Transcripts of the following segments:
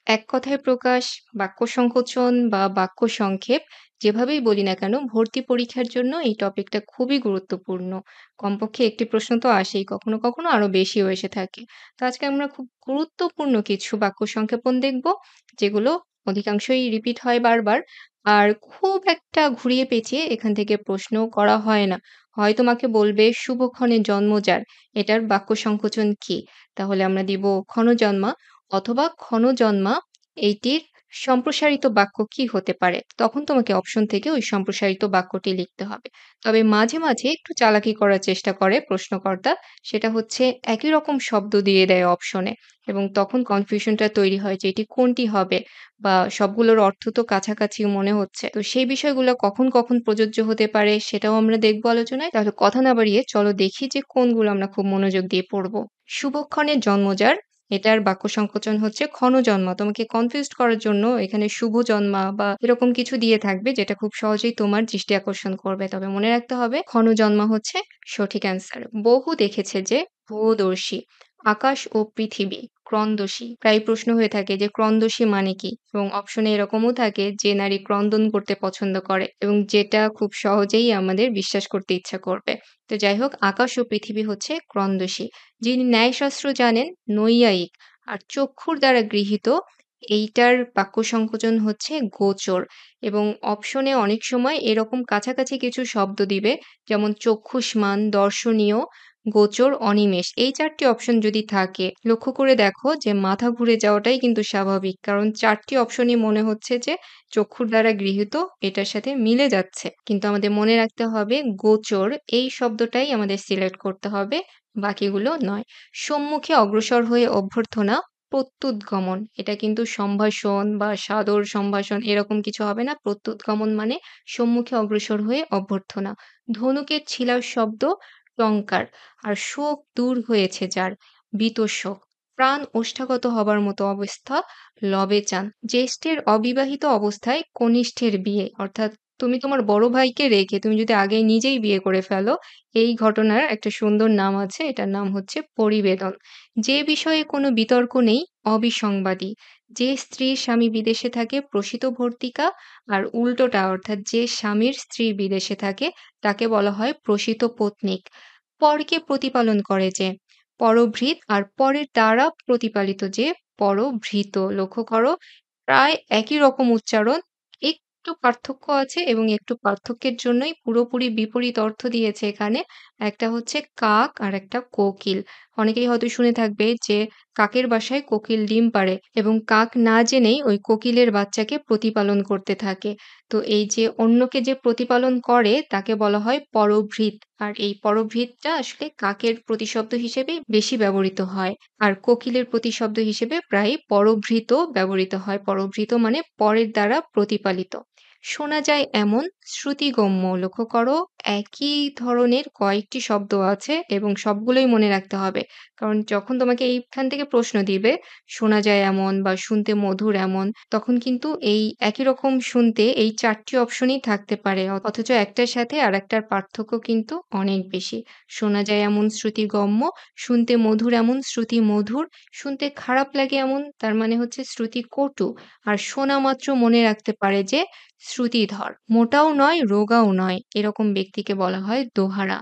এক কথায় প্রকাশ, বাক্য সংকোচন বা বাক্য সংক্ষেপ যেভাবেই বলি না কেন, ভর্তি পরীক্ষার জন্য এই টপিকটা খুবই গুরুত্বপূর্ণ। কমপক্ষে একটি প্রশ্ন তো আসেই, কখনো, কখনো আরো বেশিও এসে থাকে। তো আজকে আমরা খুব গুরুত্বপূর্ণ কিছু বাক্য সংক্ষেপণ দেখব, যেগুলো অধিকাংশই রিপিট হয় বারবার। আর খুব একটা ঘুরিয়ে পেঁচিয়ে এখান থেকে প্রশ্নও করা হয় না। হয় তোমাকে বলবে, "শুভক্ষণে জন্ম যার", এটার বাক্য সংকোচন কি? তাহলে আমরা দিব ক্ষণজন্মা। অথবা ক্ষণজন্মা এইটির সম্প্রসারিত বাক্য কি হতে পারে? তখন তোমাকে অপশন থেকে ওই সম্প্রসারিত বাক্যটি লিখতে হবে। তবে মাঝে, মাঝে একটু চালাকি করার চেষ্টা করে প্রশ্নকর্তা। সেটা হচ্ছে একই রকম শব্দ দিয়ে দেয় অপশনে এবং তখন কনফিউশনটা তৈরি হয় যে এটি কোনটি হবে বা সবগুলোর অর্থ তো কাছাকাছি মনে হচ্ছে। তো সেই বিষয়গুলো কখন, কখন প্রযোজ্য হতে পারে সেটাও আমরা দেখব আলোচনায়। তাহলে কথা না বাড়িয়ে চলো দেখি যে কোনগুলো আমরা খুব মনোযোগ দিয়ে পড়ব। শুভক্ষণে জন্মজার, এটার বাক্য সংকোচন হচ্ছে ক্ষণজন্মা। তোমাকে কনফিউজড করার জন্য এখানে শুভ জন্মা বা এরকম কিছু দিয়ে থাকবে যেটা খুব সহজেই তোমার দৃষ্টি আকর্ষণ করবে। তবে মনে রাখতে হবে ক্ষণজন্মা হচ্ছে সঠিক অ্যান্সার। বহু দেখেছে যে ভূদর্শী, আকাশ ও পৃথিবী ক্রন্দশী। প্রায় প্রশ্ন হয়ে থাকে যে ক্রন্দশী মানে কি? এবং অপশনে এরকমও থাকে যে নারী ক্রন্দন করতে পছন্দ করে এবং যেটা খুব সহজেই আমাদের বিশ্বাস করতে ইচ্ছা করবে। তো যাই হোক, আকাশ ও পৃথিবী হচ্ছে ক্রন্দশী। যিনি ন্যায়শাস্ত্র জানেন নৈয়ায়িক, আর চক্ষুর দ্বারা গৃহীত এইটার বাক্য সংকোচন হচ্ছে গোচর। এবং অপশনে অনেক সময় এরকম কাছাকাছি কিছু শব্দ দিবে, যেমন চক্ষুষ্মান, দর্শনীয়, গোচর, অনিমেষ। এই ৪ টি অপশন যদি থাকে, লক্ষ্য করে দেখো যে মাথা ঘুরে যাওয়াটাই কিন্তু স্বাভাবিক। কারণ ৪ টি অপশনই মনে হচ্ছে যে চক্ষুর দ্বারা গৃহীত, এটার সাথে মিলে যাচ্ছে। কিন্তু আমাদের মনে রাখতে হবে গোচর এই শব্দটাই আমাদের সিলেক্ট করতে হবে, বাকিগুলো নয়। সম্মুখে অগ্রসর হয়ে অভ্যর্থনা, প্রত্যুৎগমন। এটা কিন্তু সম্ভাষণ বা সাদর সম্ভাষণ এরকম কিছু হবে না। প্রত্যুৎগমন মানে সম্মুখে অগ্রসর হয়ে অভ্যর্থনা। ধনুকের ছিলার শব্দ টঙ্কার। আর শোক দূর হয়েছে যার, বীতশোক। প্রাণ ওষ্ঠাগত হবার মতো অবস্থা, লবে চান। জ্যেষ্ঠের অবিবাহিত অবস্থায় কনিষ্ঠের বিয়ে, অর্থাৎ তুমি তোমার বড় ভাইকে রেখে তুমি যদি আগে নিজেই বিয়ে করে ফেলো, এই ঘটনার একটা সুন্দর নাম আছে, এটার নাম হচ্ছে পরিবেদন। যে বিষয়ে কোনো বিতর্ক নেই, অবিসংবাদী। যে স্ত্রীর স্বামী বিদেশে থাকে, প্রসিত ভর্তিকা। আর উল্টোটা, অর্থাৎ যে স্বামীর স্ত্রী বিদেশে থাকে তাকে বলা হয় প্রসিত পত্নীক। পরকে প্রতিপালন করে যে, পরভৃৎ। আর পরের দ্বারা প্রতিপালিত যে, পরভৃত। লক্ষ্য করো, প্রায় একই রকম উচ্চারণ, একটু পার্থক্য আছে এবং একটু পার্থক্যের জন্যই পুরোপুরি বিপরীত অর্থ দিয়েছে এখানে। একটা হচ্ছে কাক আর একটা কোকিল। অনেকেই হয়তো শুনে থাকবে যে কাকের বাসায় কোকিল ডিম পাড়ে এবং কাক না জেনেই ওই কোকিলের বাচ্চাকে প্রতিপালন করতে থাকে। তো এই যে অন্যকে যে প্রতিপালন করে তাকে বলা হয় পরভৃৎ। আর এই পরভৃৎটা আসলে কাকের প্রতিশব্দ হিসেবে বেশি ব্যবহৃত হয়। আর কোকিলের প্রতিশব্দ হিসেবে প্রায় পরভৃত ব্যবহৃত হয়। পরভৃত মানে পরের দ্বারা প্রতিপালিত। শোনা যায় এমন, শ্রুতিগম্য। লক্ষ্য করো, একই ধরনের কয়েকটি শব্দ আছে এবং সবগুলোই মনে রাখতে হবে। কারণ যখন তোমাকে এইখান থেকে প্রশ্ন দিবে, শোনা যায় এমন বা শুনতে মধুর এমন, তখন কিন্তু এই একই রকম শুনতে এই ৪ টি অপশনই থাকতে পারে। অথচ একটার সাথে আরেকটার পার্থক্য কিন্তু অনেক বেশি। শোনা যায় এমন শ্রুতিগম্য, শুনতে মধুর এমন শ্রুতি মধুর, শুনতে খারাপ লাগে এমন তার মানে হচ্ছে শ্রুতি কটু। আর শোনা মাত্র মনে রাখতে পারে যে শ্রুতিধর। মোটাও নয়, রোগাও নয়, এরকম ব্যক্তিকে বলা হয় দোহারা।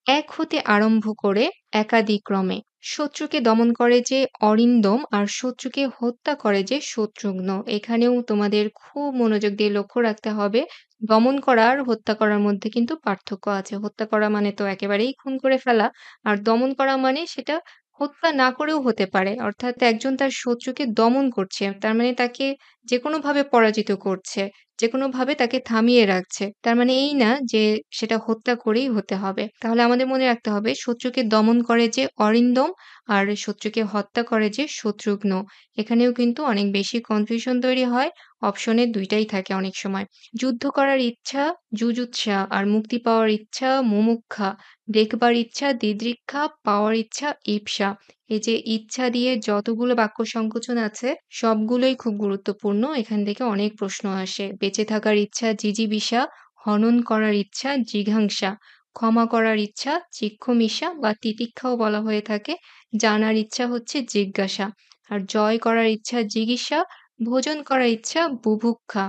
এক হতে আরম্ভ করে একাদিক্রমে। শত্রুকে দমন করে যে অরিন্দম, আর শত্রুকে হত্যা করে যে শত্রুঘ্ন। এখানেও তোমাদের খুব মনোযোগ দিয়ে লক্ষ্য রাখতে হবে, দমন করা আর হত্যা করার মধ্যে কিন্তু পার্থক্য আছে। হত্যা করা মানে তো একেবারেই খুন করে ফেলা, আর দমন করা মানে সেটা হত্যা না করেও হতে পারে। অর্থাৎ একজন তার শত্রুকে দমন করছে, তার মানে তাকে যেকোনোভাবে পরাজিত করছে, যেকোনোভাবে তাকে থামিয়ে রাখছে। তার মানে এই না যে সেটা হত্যা করেই হতে হবে। তাহলে আমাদের মনে রাখতে হবে শত্রুকে দমন করে যে অরিন্দম, আর শত্রুকে হত্যা করে যে শত্রুঘ্ন। এখানেও কিন্তু অনেক বেশি কনফিউশন তৈরি হয়। অপশনে ২ টাই থাকে অনেক সময়। যুদ্ধ করার ইচ্ছা জুজুৎসা, আর মুক্তি পাওয়ার ইচ্ছা মুমুক্ষা, দেখবার ইচ্ছা দিদৃক্ষা, পাওয়ার ইচ্ছা ঈপ্সা। এই যে ইচ্ছা দিয়ে যতগুলো বাক্য সংকোচন আছে সবগুলোই খুব গুরুত্বপূর্ণ। এখান থেকে অনেক প্রশ্ন আসে। বেঁচে থাকার ইচ্ছা জিজিবিষা, হনন করার ইচ্ছা জিঘাংসা, ক্ষমা করার ইচ্ছা চিক্ষুমিষা বা তিতিক্ষাও বলা হয়ে থাকে। জানার ইচ্ছা হচ্ছে জিজ্ঞাসা। আর জয় করার ইচ্ছা জিগীষা, ভোজন করার ইচ্ছা বুভুক্ষা,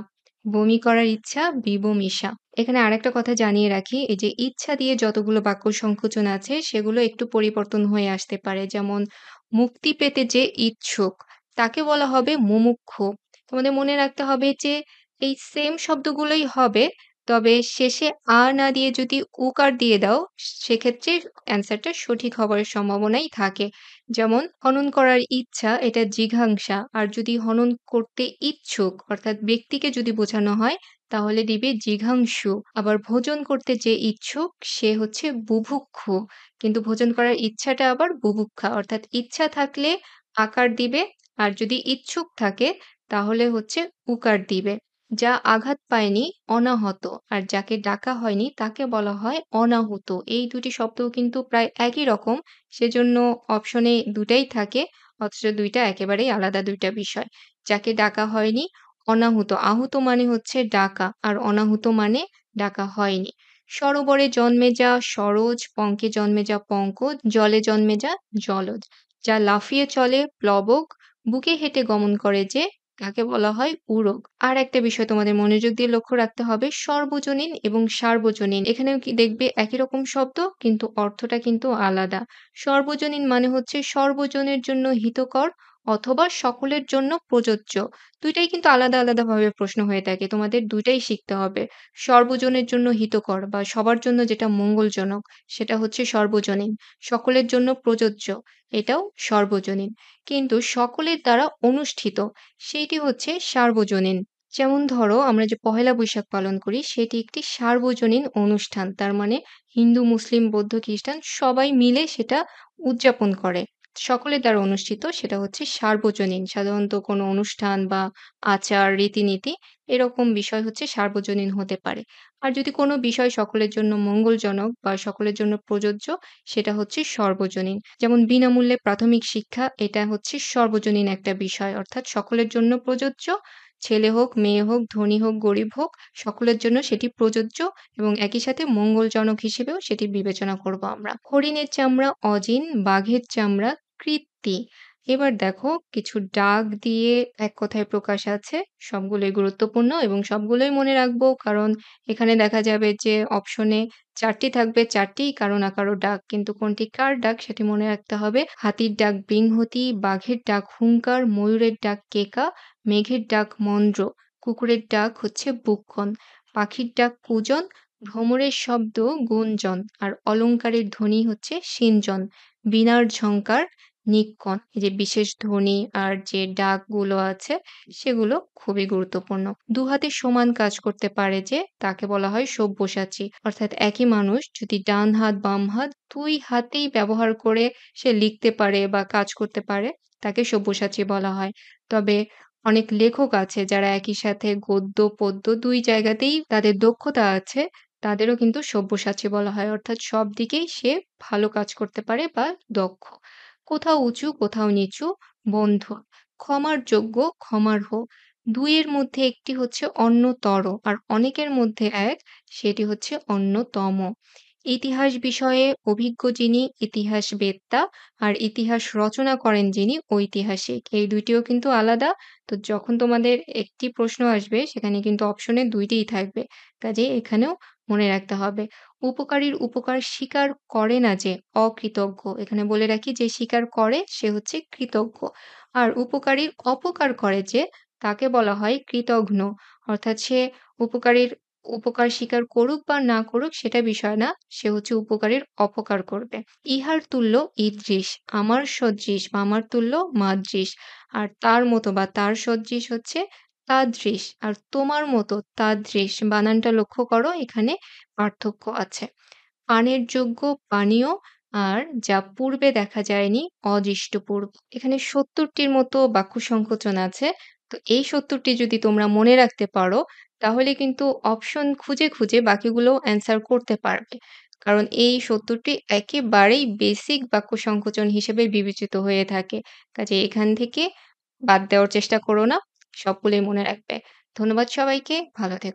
বমি করার ইচ্ছা বিবমিষা। এখানে আরেকটা কথা জানিয়ে রাখি, এই যে ইচ্ছা দিয়ে যতগুলো বাক্য সংকোচন আছে সেগুলো একটু পরিবর্তন হয়ে আসতে পারে। যেমন মুক্তি পেতে যে ইচ্ছুক তাকে বলা হবে মুমুক্ষু। তোমাদের মনে রাখতে হবে যে এই সেম শব্দগুলোই হবে, তবে শেষে না দিয়ে যদি উকার দিয়ে দাও সেক্ষেত্রে অ্যান্সারটা সঠিক হবার সম্ভাবনাই থাকে। যেমন হনন করার ইচ্ছা এটা জিঘাংসা, আর যদি হনন করতে ইচ্ছুক অর্থাৎ ব্যক্তিকে যদি বোঝানো হয় তাহলে দিবে জিঘাংসু। আবার ভোজন করতে যে ইচ্ছুক সে হচ্ছে বুভুক্ষু, কিন্তু ভোজন করার ইচ্ছাটা আবার বুভুক্ষা, অর্থাৎ ইচ্ছা থাকলে আকার দিবে, আর যদি ইচ্ছুক থাকে তাহলে হচ্ছে উকার দিবে। যা আঘাত পায়নি অনাহত, আর যাকে ডাকা হয়নি তাকে বলা হয় অনাহুত। এই দুটি শব্দও কিন্তু প্রায় একই রকম, সেজন্য অপশনে দুটাই থাকে, অথচ দুইটা একেবারেই আলাদা দুইটা বিষয়। যাকে ডাকা হয়নি অনাহুত, আহুত মানে হচ্ছে ডাকা, আর অনাহুত মানে ডাকা হয়নি। সরোবরে জন্মে যা সরোজ, পঙ্কে জন্মে যা পঙ্কজ, জলে জন্মে যা জলজ। যা লাফিয়ে চলে প্লবক, বুকে হেঁটে গমন করে যে তাকে বলা হয় উড়ক। আর একটা বিষয় তোমাদের মনোযোগ দিয়ে লক্ষ্য রাখতে হবে, সর্বজনীন এবং সার্বজনীন এখানেও কি দেখবে একই রকম শব্দ কিন্তু অর্থটা কিন্তু আলাদা। সর্বজনীন মানে হচ্ছে সর্বজনের জন্য হিতকর অথবা সকলের জন্য প্রযোজ্য। দুইটাই কিন্তু আলাদা আলাদাভাবে প্রশ্ন হয়ে থাকে, তোমাদের দুইটাই শিখতে হবে। সর্বজনের জন্য হিতকর বা সবার জন্য যেটা মঙ্গলজনক সেটা হচ্ছে সর্বজনীন, সকলের জন্য প্রযোজ্য এটাও সর্বজনীন, কিন্তু সকলের দ্বারা অনুষ্ঠিত সেইটি হচ্ছে সার্বজনীন। যেমন ধরো আমরা যে পহেলা বৈশাখ পালন করি সেটি একটি সার্বজনীন অনুষ্ঠান। তার মানে হিন্দু, মুসলিম, বৌদ্ধ, খ্রিস্টান সবাই মিলে সেটা উদযাপন করে। সকলের দ্বারা অনুষ্ঠিত সেটা হচ্ছে সার্বজনীন। সাধারণত কোনো অনুষ্ঠান বা আচার, রীতিনীতি এরকম বিষয় হচ্ছে সার্বজনীন হতে পারে। আর যদি কোনো বিষয় সকলের জন্য মঙ্গলজনক বা সকলের জন্য প্রযোজ্য সেটা হচ্ছে সর্বজনীন। যেমন বিনামূল্যে প্রাথমিক শিক্ষা এটা হচ্ছে সর্বজনীন একটা বিষয়, অর্থাৎ সকলের জন্য প্রযোজ্য। ছেলে হোক, মেয়ে হোক, ধনী হোক, গরিব হোক সকলের জন্য সেটি প্রযোজ্য, এবং একই সাথে মঙ্গলজনক হিসেবেও সেটি বিবেচনা করব আমরা। হরিণের চামড়া অজিন, বাঘের চামড়া কৃত্তি। এবার দেখো কিছু ডাক দিয়ে এক কথায় প্রকাশ আছে, সবগুলোই গুরুত্বপূর্ণ এবং সবগুলোই মনে রাখবো, কারণ এখানে দেখা যাবে যে অপশনে ৪ টি থাকবে, ৪ টিই কারো না কারো ডাক। কিন্তু কোনটি কার ডাক সেটি মনে রাখতে হবে। হাতির ডাক বিংহতি, বাঘের ডাক হুংকার, ময়ূরের ডাক কেকা, মেঘের ডাক মন্দ্র, কুকুরের ডাক হচ্ছে বুক্ষণ, পাখির ডাক কুজন, ভ্রমরের শব্দ গুঞ্জন, আর অলংকারের ধ্বনি হচ্ছে সিঞ্জন, বীণার ঝংকার নিক্কণ। এই যে বিশেষ ধ্বনি আর যে ডাকগুলো আছে সেগুলো খুবই গুরুত্বপূর্ণ। দুহাতে সমান কাজ করতে পারে যে তাকে বলা হয় সব্যসাচী, অর্থাৎ একই মানুষ যদি ডান হাত বাম হাত ২ হাতেই ব্যবহার করে সে লিখতে পারে বা কাজ করতে পারে তাকে সব্যসাচী বলা হয়। তবে অনেক লেখক আছে যারা একই সাথে গদ্য, পদ্য ২ জায়গাতেই তাদের দক্ষতা আছে, তাদেরও কিন্তু সব্যসাচী বলা হয়। অর্থাৎ সব দিকেই সে ভালো কাজ করতে পারে বা দক্ষ। কোথাও উঁচু, কোথাও নিচু, বন্ধু। ক্ষমার যোগ্য, ক্ষমার্হ। ২ এর মধ্যে একটি হচ্ছে অন্যতর, আর অনেকের মধ্যে এক, সেটি হচ্ছে অন্যতম। ইতিহাস বিষয়ে অভিজ্ঞ যিনি ইতিহাসবেত্তা, আর ইতিহাস রচনা করেন যিনি ঐতিহাসিক। এই ২ টিও কিন্তু আলাদা। তো যখন তোমাদের একটি প্রশ্ন আসবে সেখানে কিন্তু অপশনে ২ টিই থাকবে। কাজেই এখানেও মনে রাখতে হবে। উপকারীর উপকার স্বীকার করে না যে অকৃতজ্ঞ। এখানে বলে রাখি যে স্বীকার করে সে হচ্ছে কৃতজ্ঞ। আর উপকারীর অপকার করে যে তাকে বলা হয় কৃতঘ্ন। অর্থাৎ সে উপকারীর উপকার স্বীকার করুক বা না করুক সেটা বিষয় না। সে হচ্ছে উপকারীর অপকার করবে। ইহার তুল্য ঈদৃশ, আমার সদৃশ বা আমার তুল্য মাদৃশ। আর তার মতো বা তার সদৃশ হচ্ছে তাদৃশ। আর তোমার মতো তাদৃশ। বানানটা লক্ষ্য করো, এখানে পার্থক্য আছে। পানের যোগ্য পানীয়, আর যা পূর্বে দেখা যায়নি অদৃষ্টপূর্ব। এখানে ৭০ টির মতো বাক্য সংকোচন আছে। তো এই ৭০ টি যদি তোমরা মনে রাখতে পারো তাহলে কিন্তু অপশন খুঁজে, খুঁজে বাকিগুলো অ্যান্সার করতে পারবে। কারণ এই ৭০ টি একেবারেই বেসিক বাক্য সংকোচন হিসেবে বিবেচিত হয়ে থাকে। কাজেই এখান থেকে বাদ দেওয়ার চেষ্টা করো না। সবগুলোই মনে রাখবে। ধন্যবাদ সবাইকে। ভালো থেকো।